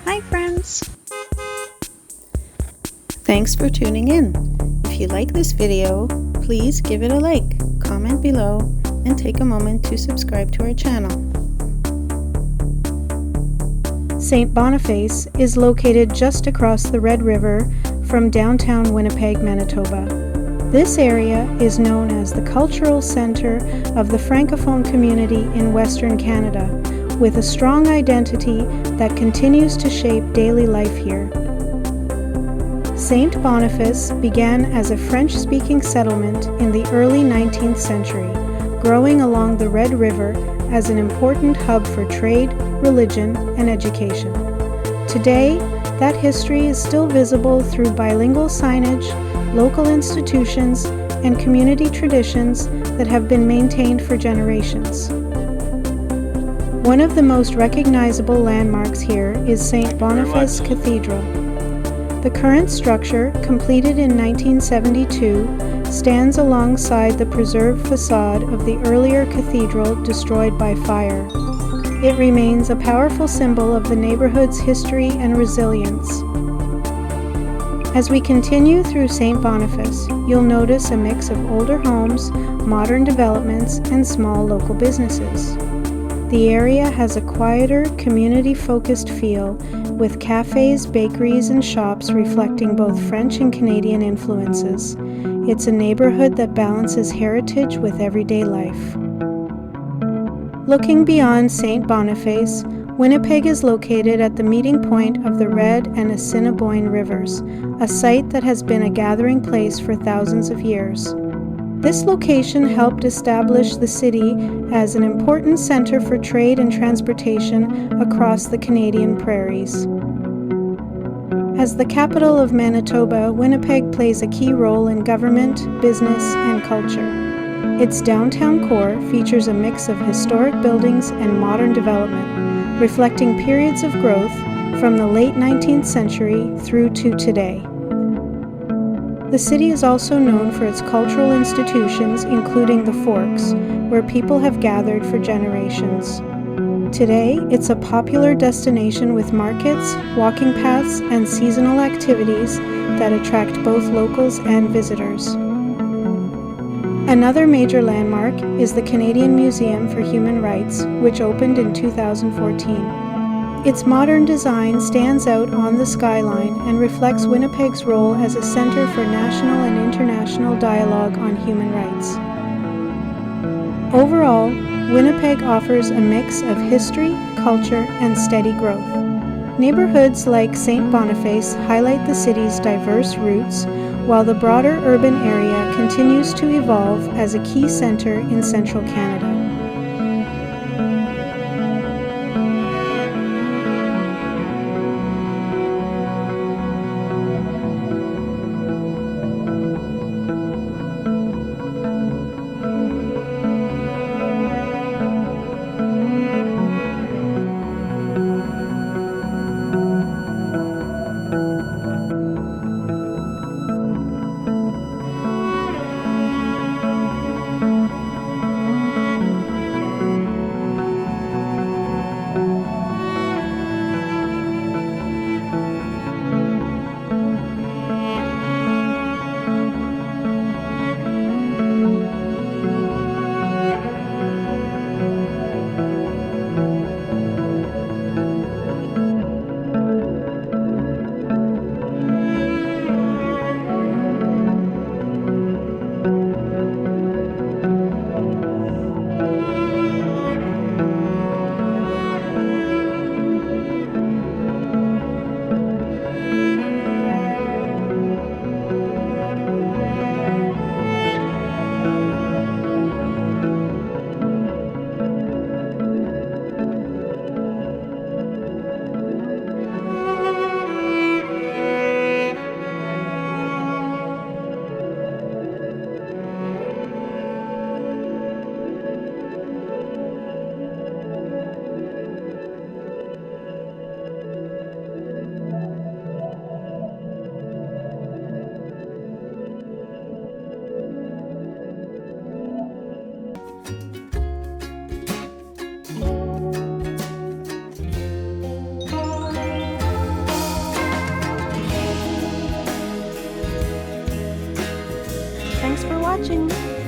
Hi friends! Thanks for tuning in. If you like this video, please give it a like, comment below, and take a moment to subscribe to our channel. St. Boniface is located just across the Red River from downtown Winnipeg, Manitoba. This area is known as the cultural center of the francophone community in Western Canada, with a strong identity that continues to shape daily life here. St. Boniface began as a French-speaking settlement in the early 19th century, growing along the Red River as an important hub for trade, religion, and education. Today, that history is still visible through bilingual signage, local institutions, and community traditions that have been maintained for generations. One of the most recognizable landmarks here is St. Boniface Cathedral. The current structure, completed in 1972, stands alongside the preserved facade of the earlier cathedral destroyed by fire. It remains a powerful symbol of the neighborhood's history and resilience. As we continue through St. Boniface, you'll notice a mix of older homes, modern developments, and small local businesses. The area has a quieter, community-focused feel, with cafes, bakeries, and shops reflecting both French and Canadian influences. It's a neighborhood that balances heritage with everyday life. Looking beyond St. Boniface, Winnipeg is located at the meeting point of the Red and Assiniboine rivers, a site that has been a gathering place for thousands of years. This location helped establish the city as an important center for trade and transportation across the Canadian prairies. As the capital of Manitoba, Winnipeg plays a key role in government, business, and culture. Its downtown core features a mix of historic buildings and modern development, reflecting periods of growth from the late 19th century through to today. The city is also known for its cultural institutions, including the Forks, where people have gathered for generations. Today, it's a popular destination with markets, walking paths, and seasonal activities that attract both locals and visitors. Another major landmark is the Canadian Museum for Human Rights, which opened in 2014. Its modern design stands out on the skyline and reflects Winnipeg's role as a center for national and international dialogue on human rights. Overall, Winnipeg offers a mix of history, culture, and steady growth. Neighborhoods like St. Boniface highlight the city's diverse roots, while the broader urban area continues to evolve as a key center in central Canada. Thanks for watching!